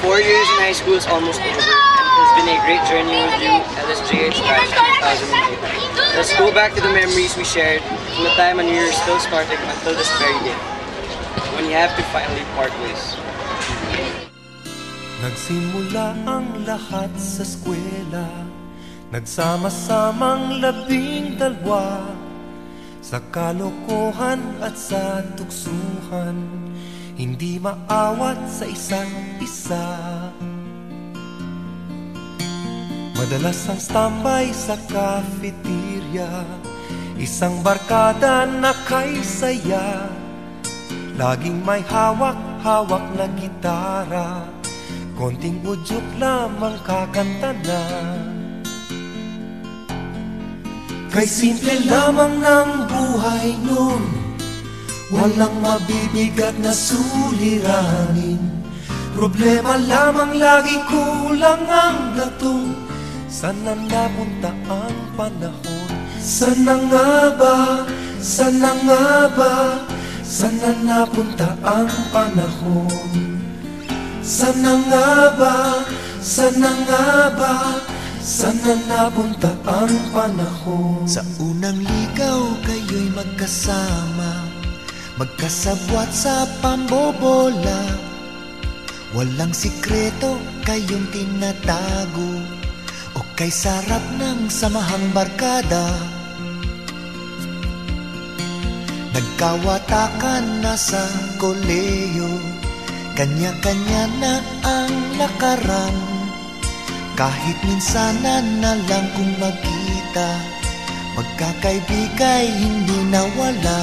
4 years in high school is almost over, and it has been a great journey with you, LSJH Batch 2008. Let's go back to the memories we shared from the time when we were still starting until this very day, when you have to finally part ways. Nagsimula ang lahat sa eskwela, nagsama-samang 12, sa kalokohan at sa tuksuhan, hindi maawat sa isa't isa. Madalas ang standby sa cafeteria, isang barkada na kay saya, laging may hawak-hawak na gitara, konting udyok lamang kakanta na. Kay simple lamang ng buhay nun, walang mabibigat na suliranin, problema lamang lagi kulang ang gatong. Sana napunta ang panahon? Sana nga ba? Sana nga ba? Sana napunta ang panahon? Sana nga ba? Sana nga ba? Sana napunta ang panahon? Sa unang ligaw kayo'y magkasama, magkasabwat sa pambobola, walang sikreto kayong tinatago, o kay sarap ng samahang barkada. Nagkawatakan na sa koleyo, kanya-kanya na ang lakaran, kahit minsanan na lang kung magkita, magkakaibigay hindi nawala.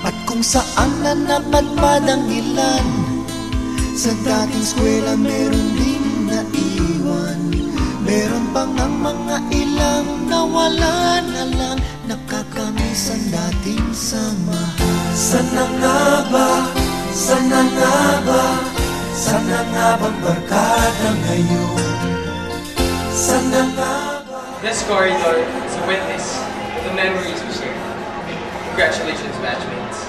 At kung saan na napadpad ang ilan, sa dating eskwela meron din naiwan, meron pang ang mga ilang nawala na lang, nakakamiss ang dating samahan. Sana nga ba? Sana nga ba? Sana nga bang barkada ngayon? Sana nga ba? This corridor is a witness to the memories we share. Congratulations, batchmates.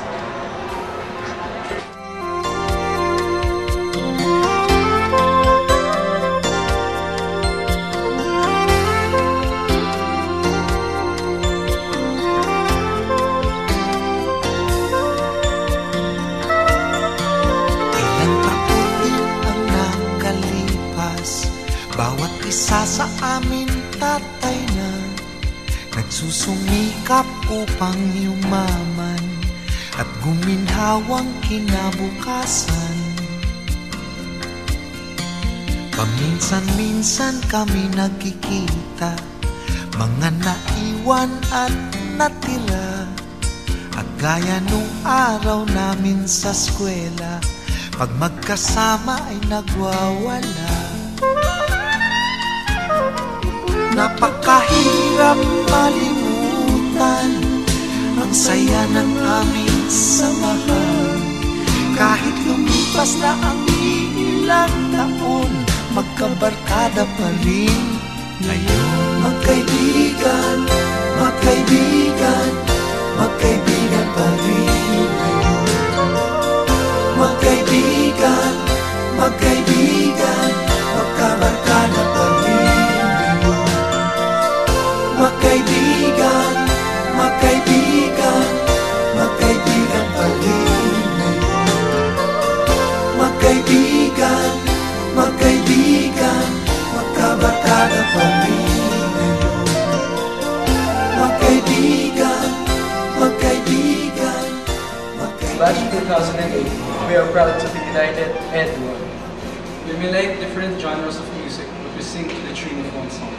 Bawat isa sa amin tatay na, nagsusumikap upang yumaman at guminhawang kinabukasan. Paminsan-minsan kami nagkikita, mga naiwan at natira, at gaya nung araw namin sa eskwela, pag magkasama ay nagwawala. Napakahirap malimutan ang saya ng aming samahan, kahit lumipas na ang ilang taon, magkabarkada pa rin ngayon. Magkaibigan, magkaibigan, magkaibigan pa rin ngayon. Magkaibigan, magkaibigan, magkabarkada pa rin. Magkaibigan, magkaibigan, magkaibigan pa rin ngayon. Magkaibigan, magkaibigan, magkabarkada pa rin ngayon. Magkaibigan, magkaibigan, magkaibigan. Batch 2008, we are proud to be united and one. We may like different genres of music, but we sing to the tune of one song.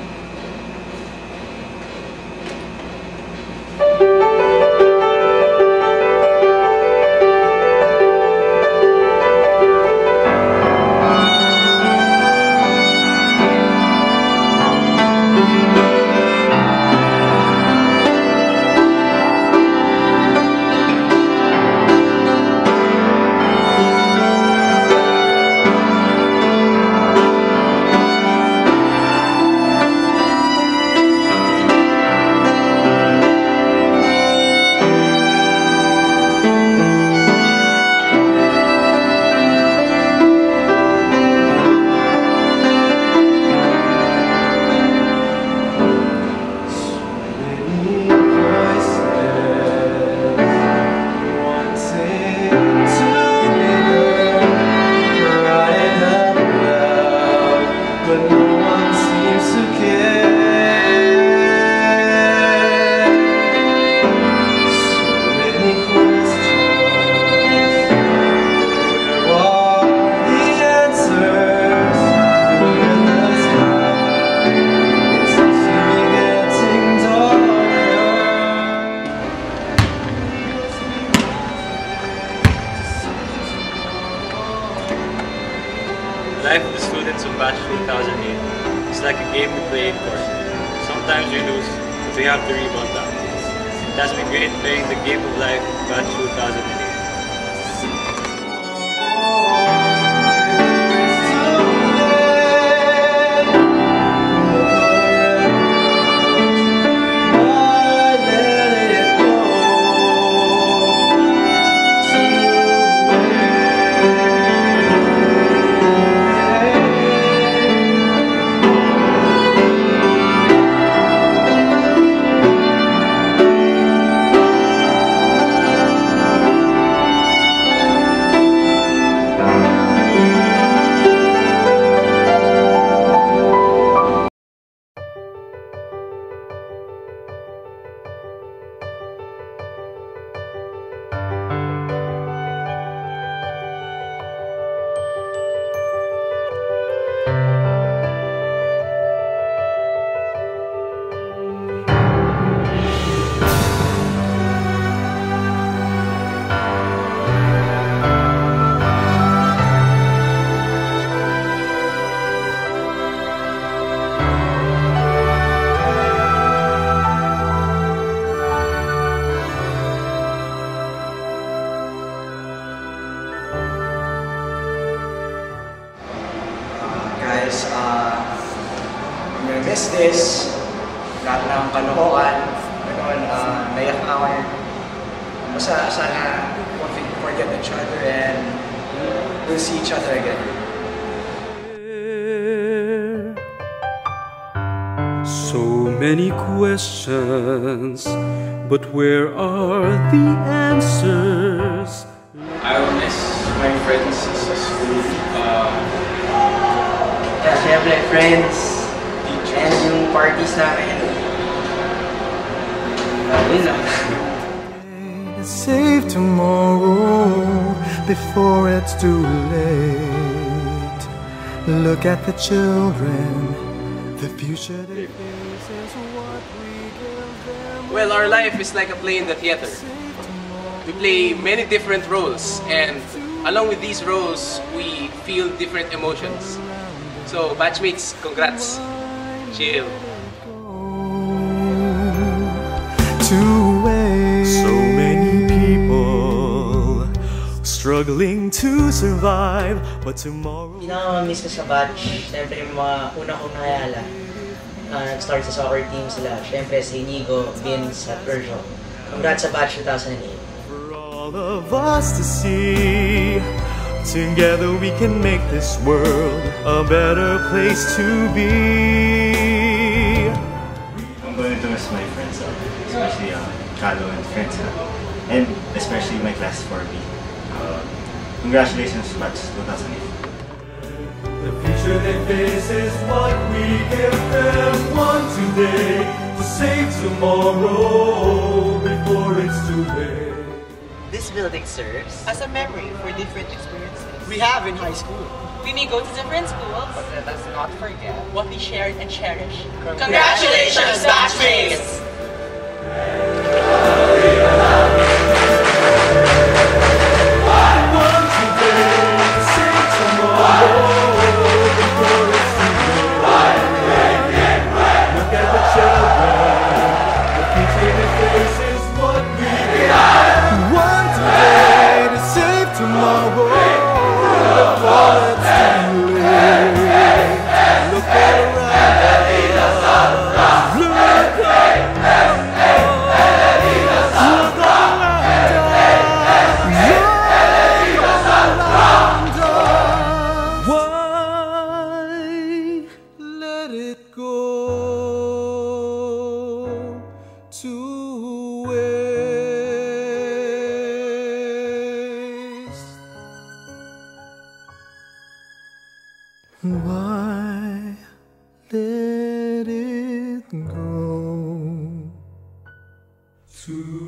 life of the students of Batch 2008 is like a game we play in court. Sometimes we lose, but we have to rebound back. It has been great playing the game of life of Batch 2008. I miss this. Lahat ng kalokohan. Ganoon, naiyak ako. Basta sana won't forget each other and we'll see each other again. So many questions, but where are the answers? I will miss my friends sa school. Siyempre, friends. And yung parties namin. Yun lang. Save tomorrow before it's too late. Look at the children. The future they face is what we give them. Well, our life is like a play in the theater. We play many different roles, and along with these roles, we feel different emotions. So, batchmates, congrats. Chill. So many people struggling to survive, but tomorrow. Pinaka-miss ko sa batch, siyempre yung mga una kong nahayala. Nag-start sa soccer team sila. Siyempre si Inigo, Vince, at Virgil. Congrats sa batch 2008. For all of us to see, together we can make this world a better place to be. I'm going to miss my friends, especially Carlo and friends, and especially my class 4B. Congratulations, batch 2008. The future they face is what we give them one today to save tomorrow before it's too late. This building serves as a memory for different experiences we have in high school. we may go to different schools, But let us not forget what we shared and cherished. Congratulations, batchmates! Why let it go to